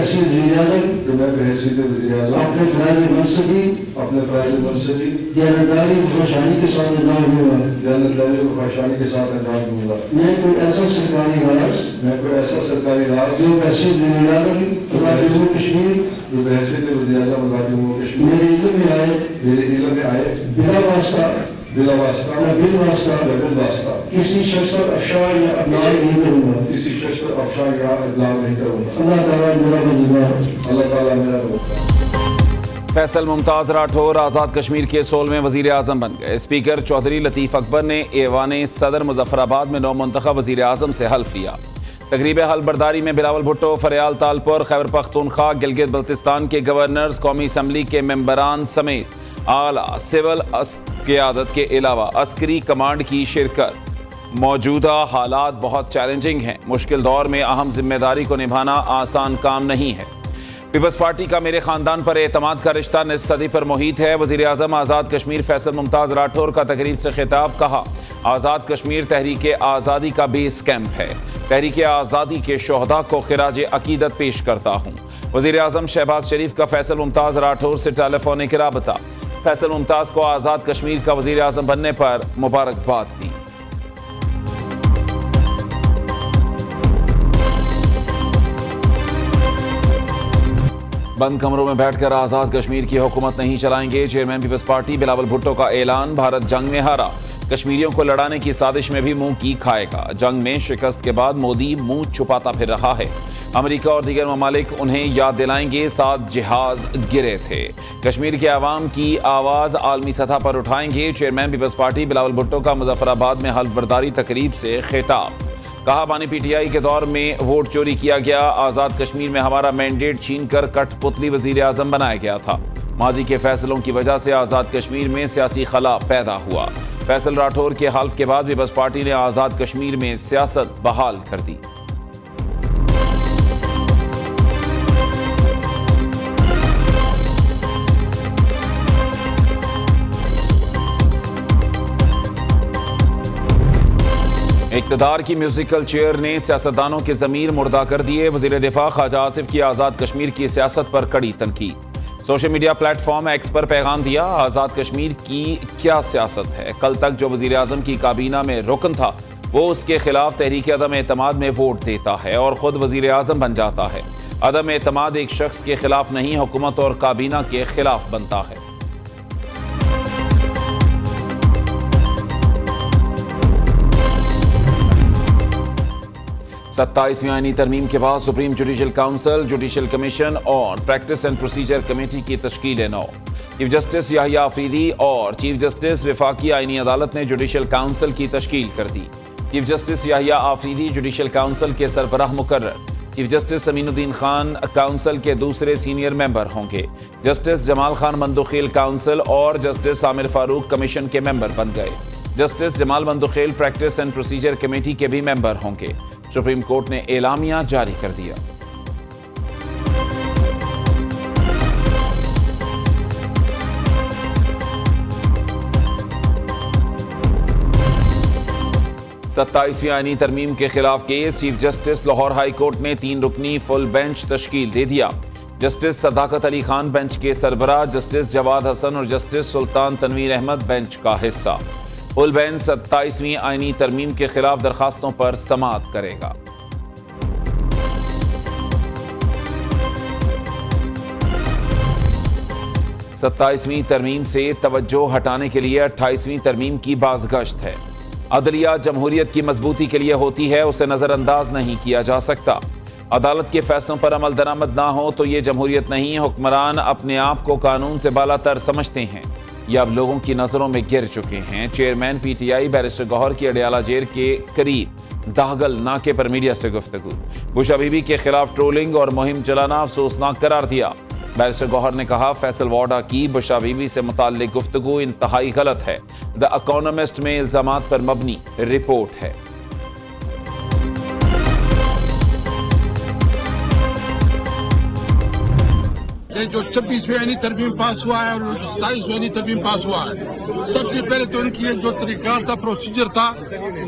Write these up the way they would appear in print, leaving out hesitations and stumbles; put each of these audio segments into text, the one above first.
बहसीत वज़ीर-ए-आज़म अपने फ़राइज़ मनसबी दयानतदारी व खुशहाली के साथ अंजाम दूंगा। मैं कोई ऐसा सरकारी राज जो बहसीत वज़ीर-ए-आज़म जम्मू कश्मीर मेरे इल्म में आए बिला वास्ता किसी शख्स पर अफशार या अबलाग नहीं करूँगा। अल्लाह ताला मेरा फैसल मुमताज़ राठौर आज़ाद कश्मीर के 16वें वज़ीर आज़म बन गए। स्पीकर चौधरी लतीफ़ अकबर ने ऐवान सदर मुजफ्फराबाद में नौमुंतखब वज़ीर आज़म से हल्फ लिया। तकरीब हलबरदारी में बिलावल भुट्टो, फरियाल तालपुर, खैबर पख्तूनख्वा, गिलगित बल्तिस्तान के गवर्नर्स, कौमी असम्बली के मेंबरान समेत आला सिविल क़यादत के अलावा अस्करी कमांड की शिरकत। मौजूदा हालात बहुत चैलेंजिंग हैं। मुश्किल दौर में अहम जिम्मेदारी को निभाना आसान काम नहीं है। पीपल्स पार्टी का मेरे खानदान पर एतमाद का रिश्ता निस्फ सदी पर मुहित है। वज़ीर आज़म आज़ाद कश्मीर फैसल मुमताज़ राठौर का तकरीब से खिताब। कहा, आज़ाद कश्मीर तहरीक आज़ादी का बेस कैंप है। तहरीक आज़ादी के शोहदा को खिराज अकीदत पेश करता हूँ। वज़ीर आज़म शहबाज शरीफ का फैसल मुमताज़ राठौर से टेलीफोनिक राबता। फैसल मुमताज़ को आज़ाद कश्मीर का वज़ीर आज़म बनने पर मुबारकबाद दी। बंद कमरों में बैठकर आज़ाद कश्मीर की हुकूमत नहीं चलाएंगे। Chairman peoples party Bilawal Bhutto का ऐलान। भारत जंग में हारा, कश्मीरियों को लड़ाने की साजिश में भी मुंह की खाएगा। जंग में शिकस्त के बाद मोदी मुंह छुपाता फिर रहा है। अमेरिका और दीगर ममालिक उन्हें याद दिलाएंगे 7 जहाज गिरे थे। कश्मीर के अवाम की आवाज़ आलमी सतह पर उठाएंगे। Chairman peoples party Bilawal Bhutto का मुजफ्फराबाद में हल्फबरदारी तकरीब से खिताब। कहा, बानी पीटीआई के दौर में वोट चोरी किया गया। आज़ाद कश्मीर में हमारा मैंडेट छीनकर कठपुतली वज़ीर आज़म बनाया गया था। माजी के फैसलों की वजह से आज़ाद कश्मीर में सियासी खला पैदा हुआ। फैसल राठौर के हल्फ के बाद पीपल्स पार्टी ने आज़ाद कश्मीर में सियासत बहाल कर दी। इक़्तिदार की म्यूजिकल चेयर ने सियासतदानों के ज़मीर मुर्दा कर दिए। वज़ीर दिफा ख्वाजा आसिफ की आज़ाद कश्मीर की सियासत पर कड़ी तनकीद। सोशल मीडिया प्लेटफॉर्म एक्स पर पैगाम दिया, आज़ाद कश्मीर की क्या सियासत है। कल तक जो वज़ीर आज़म की काबीना में रुकन था वो उसके खिलाफ तहरीक अदम एतमाद में वोट देता है और ख़ुद वज़ीर आज़म बन जाता है। अदम एतमाद एक शख्स के खिलाफ नहीं, हुकूमत और काबीना के खिलाफ बनता है। 27वीं आईनी तरमीम के बाद supreme judicial council, judicial commission और प्रैक्टिस एंड प्रोसीजर कमेटी की तश्कील नौ। चीफ जस्टिस याहिया अफरीदी और चीफ जस्टिस वफाकी आईनी अदालत ने जुडिशल काउंसिल की तश्कील कर दी। Chief justice Yahya Afridi judicial council के सरबराह मुकर्रर। Chief justice Aminuddin Khan council के दूसरे सीनियर मेंबर होंगे। जस्टिस जमाल खान मंदुखेल काउंसिल और जस्टिस आमिर फारूक कमीशन के मेंबर बन गए। Justice Jamal Mandokhail practice and procedure committee के भी मेंबर होंगे। सुप्रीम कोर्ट ने एलामिया जारी कर दिया। सत्ताईसवीं आईनी तरमीम के खिलाफ case. Chief justice Lahore high court ने 3 रुकनी फुल बेंच तश्कील दे दिया। जस्टिस सदाकत अली खान बेंच के सरबराह, जस्टिस जवाद हसन और जस्टिस सुल्तान तनवीर अहमद बेंच का हिस्सा। फुल बेंच 27वीं आईनी तरमीम के खिलाफ दरखास्तों पर समाअत करेगा। सत्ताईसवीं तरमीम से तवज्जो हटाने के लिए 28वीं तरमीम की बाज़गश्त है। अदलिया जमहूरियत की मजबूती के लिए होती है, उसे नजरअंदाज नहीं किया जा सकता। अदालत के फैसलों पर अमल दरामद ना हो तो ये जमहूरियत नहीं। हुक्मरान अपने आप को कानून से बालातर समझते हैं, ये अब लोगों की नजरों में गिर चुके हैं। चेयरमैन पीटीआई बैरिस्टर गौहर की अडियाला जेल के करीब दागल नाके पर मीडिया से गुफ्तगू। बुशा बीबी के खिलाफ ट्रोलिंग और मुहिम चलाना अफसोसनाक करार दिया। बैरिस्टर गौहर ने कहा, फैसल वाडा की बुशा बीबी से मुताल्लिक गुफ्तगू इंतहाई गलत है। द इकोनॉमिस्ट में इल्जामात पर मबनी रिपोर्ट है। जो 26वीं आईनी तरमीम पास हुआ है और जो 27वीं आईनी तरमीम पास हुआ है, सबसे पहले तो उनके लिए जो तरीका था, प्रोसीजर था,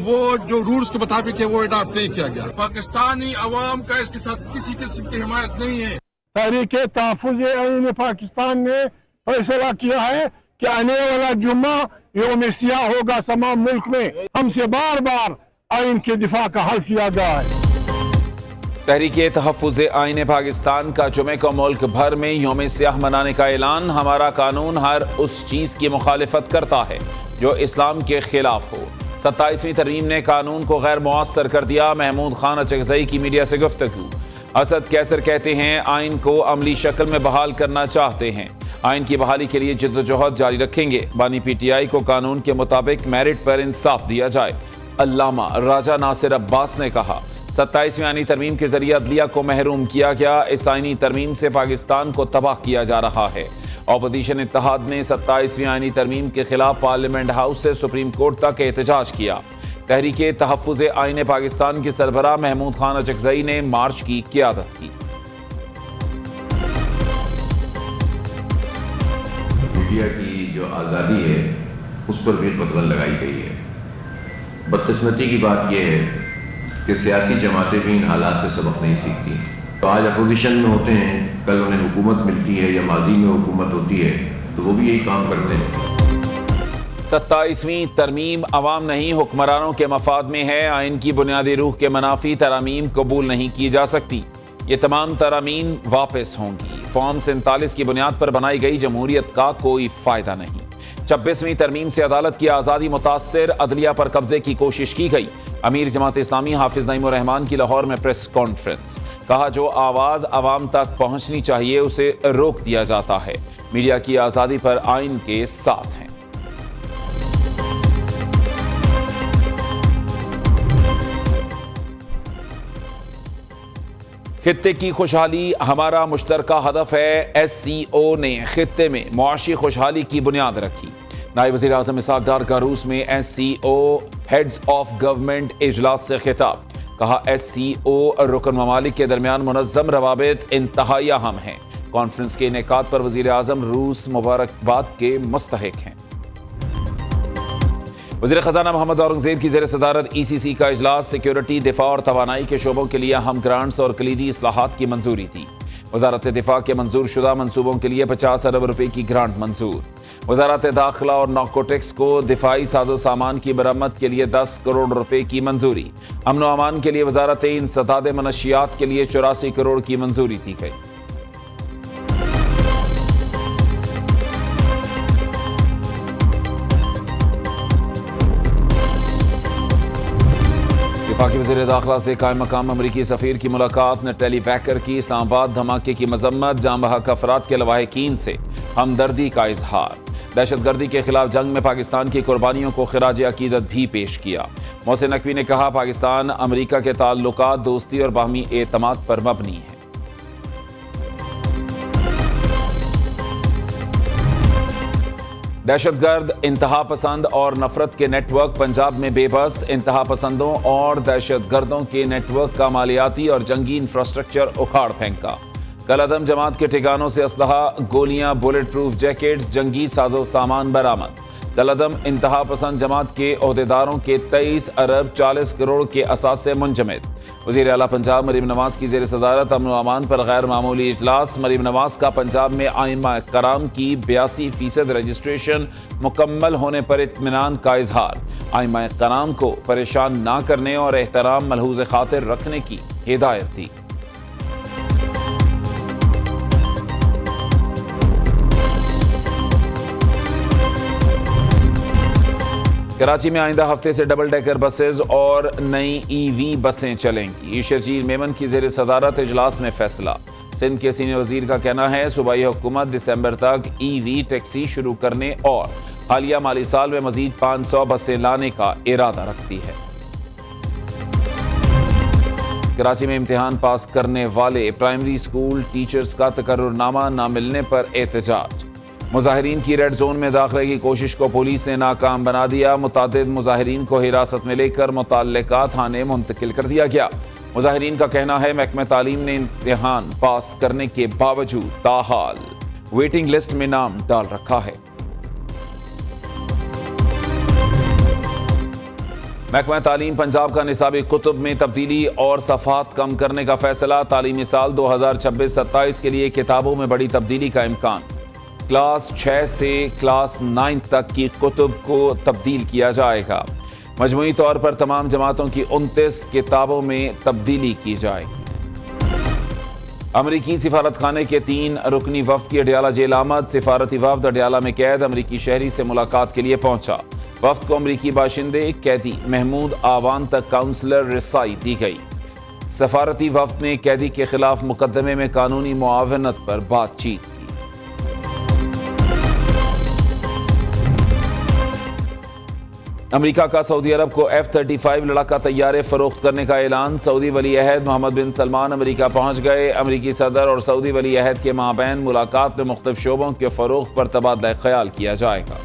वो जो रूल्स के मुताबिक है वो अडॉप्ट नहीं किया गया। पाकिस्तानी अवाम का इसके साथ किसी किस्म की हिमायत नहीं है। तहरीक तहफ़्फ़ुज़ आईन पाकिस्तान ने फैसला किया है कि आने वाला जुम्मा यौम सियाह होगा तमाम मुल्क में। हमसे बार बार आइन के दिफा का हल्फ किया गया है। तहरीक तहफ़्फ़ुज़ आईन पाकिस्तान का जुमे को मुल्क भर में यौम सियाह मनाने का ऐलान। हमारा कानून हर उस चीज़ की मुखालिफत करता है जो इस्लाम के खिलाफ हो। 27वीं तरमीम ने कानून को गैर मुअस्सर कर दिया। महमूद खान अचकज़ई की मीडिया से गुफ्तगू। असद कैसर कहते हैं आइन को अमली शक्ल में बहाल करना चाहते हैं, आइन की बहाली के लिए जिद्दोजहद जारी रखेंगे। बानी PTI को कानून के मुताबिक मेरिट पर इंसाफ दिया जाए। अल्लामा राजा नासिर अब्बास ने कहा 27वीं आईनी तरमीम के जरिए अदलिया को महरूम किया गया। इस आईनी तरमीम से पाकिस्तान को तबाह किया जा रहा है। अपोजिशन इत्तेहाद ने 27वीं आईनी तरमीम के खिलाफ पार्लियामेंट हाउस से सुप्रीम कोर्ट तक एहतजाज किया। तहरीक तहफ़्फ़ुज़ आईन पाकिस्तान के सरबराह महमूद खान अचकज़ई ने मार्च की क़ियादत की। मीडिया की जो आज़ादी है उस पर भी कतल लगाई गई है। बदकिस्मती की बात यह है कि सियासी जमातें भी इन हालात से सबक नहीं सीखती। तो आज अपोजिशन में होते हैं, कल उन्हें हुकूमत मिलती है या माजी में हुकूमत होती है तो वो भी यही काम करते हैं। 27वीं तरमीम अवाम नहीं हुक्मरानों के मफाद में है। आइन की बुनियादी रूह के मनाफी तरामीम कबूल नहीं की जा सकती। ये तमाम तरामीम वापस होंगी। फॉर्म 47 की बुनियाद पर बनाई गई जमहूरियत का कोई फायदा नहीं। 26वीं तरमीम से अदालत की आज़ादी मुतासिर, अदलिया पर कब्जे की कोशिश की गई। अमीर जमात इस्लामी हाफिज नईमुर रहमान की लाहौर में प्रेस कॉन्फ्रेंस। कहा जो आवाज़ आवाम तक पहुंचनी चाहिए उसे रोक दिया जाता है। मीडिया की आज़ादी पर आइन के साथ हैं। खित्ते की खुशहाली हमारा मुश्तरका हदफ है। SCO ने खित्ते में मुआशी खुशहाली की बुनियाद रखी। नायब वज़ीर आज़म इसहाक डार का रूस में SCO हेड्स ऑफ गवर्नमेंट इजलास से खिताब। कहा SCO रुकन ममालिक के दरमियान मुनज़्ज़म रवाबित इंतहाई अहम हैं। कॉन्फ्रेंस के इनेकाद पर वज़ीर आज़म रूस मुबारकबाद के मुस्तहिक हैं। वज़ीर ख़ज़ाना मोहम्मद औरंगज़ेब की ज़ेर सदारत ECC का इजलास। सिक्योरिटी, दिफा और तवानाई के शोबों के लिए अहम ग्रांट्स और कलीदी इस्लाहात की मंजूरी दी। वज़ारत दिफा के मंजूर शुदा मनसूबों के लिए 50 अरब रुपए की ग्रांट मंजूर। वज़ारत दाखिला और नार्कोटिक्स को दिफाई साजो सामान की मरम्मत के लिए 10 करोड़ रुपए की मंजूरी। अमन व अमान के लिए वज़ारत इंसदाद मनशियात के लिए 84 करोड़ की मंजूरी दी गई। वफाकी वज़ीर दाखिला से कायम मकाम अमरीकी सफ़ीर की मुलाकात। ने टेलीवैकर की इस्लामाबाद धमाके की मजम्मत। जाम बहक अफराद के लवाहिकीन से हमदर्दी का इजहार। दहशतगर्दी के खिलाफ जंग में पाकिस्तान की कुर्बानियों को खिराज अकीदत भी पेश किया। मोहसिन नकवी ने कहा पाकिस्तान अमरीका के ताल्लुकात दोस्ती और बाहमी एतमाद पर मबनी है। दहशतगर्द, इंतहा पसंद और नफरत के नेटवर्क पंजाब में बेबस। इंतहा पसंदों और दहशतगर्दों के नेटवर्क का मालियाती और जंगी इंफ्रास्ट्रक्चर उखाड़ फेंका। कलअदम जमात के ठिकानों से असलहा, गोलियां, बुलेट प्रूफ जैकेट्स, जंगी साजो सामान बरामद। कलअदम इंतहा पसंद जमात के ओहदेदारों के 23 अरब 40 करोड़ के असासे मुंजमद। वज़ीर आला पंजाब मरीम नवाज की ज़ेर सदारत अमन व अमान पर गैर मामूली इजलास। मरीम नवाज का पंजाब में आइम्मा कराम की 82% रजिस्ट्रेशन मुकम्मल होने पर इत्मीनान का इजहार। आइम्मा कराम को परेशान ना करने और एहतराम मलहूज़ खातिर रखने की हिदायत दी। कराची में आइंदा हफ्ते से डबल डेकर बसेज और नई EV बसें चलेंगी। शर्जील मेमन की ज़ेर सदारत इजलास में फैसला। सिंध के सीनियर वजीर का कहना है सूबाई हुकूमत दिसंबर तक EV टैक्सी शुरू करने और हालिया माली साल में मजीद 500 बसें लाने का इरादा रखती है। कराची में इम्तिहान पास करने वाले प्राइमरी स्कूल टीचर्स का तकर्रुरनामा न मिलने पर एहतजाज। मुजाहिरीन की रेड जोन में दाखिले की कोशिश को पुलिस ने नाकाम बना दिया। मुतादिद मुजाहिरीन को हिरासत में लेकर मुतल्लिका थाने मुंतकिल कर दिया गया। मुजाहिरीन का कहना है महकमा तालीम ने इम्तिहान पास करने के बावजूद ताहाल वेटिंग लिस्ट में नाम डाल रखा है। महकमा तालीम पंजाब का निसाबी कुतुब में तब्दीली और सफ़ात कम करने का फैसला। तालीमी साल 2026-27 के लिए किताबों में बड़ी तब्दीली का इम्कान। क्लास 6 से क्लास 9 तक की कुतुब को तब्दील किया जाएगा। मजमूई तौर पर तमाम जमातों की 29 किताबों में तब्दीली की जाएगी। अमरीकी सिफारत खाने के 3 रुकनी वफ्द की अडियाला जेल आमद। सिफारती वफ्द अडियाला में कैद अमरीकी शहरी से मुलाकात के लिए पहुंचा। वफ्द को अमरीकी बाशिंदे कैदी महमूद आवान तक काउंसलर रसाई दी गई। सफारती वफ्द ने कैदी के खिलाफ मुकदमे में कानूनी मुआवनत पर बातचीत की। अमेरिका का सऊदी अरब को F-35 लड़ाका तैयारे फरोख्त करने का ऐलान। सऊदी वली अहद मोहम्मद बिन सलमान अमेरिका पहुंच गए। अमेरिकी सदर और सऊदी वली अहद के माबैन मुलाकात में मुख्तलिफ शोबों के फरोख्त पर तबादला ख्याल किया जाएगा।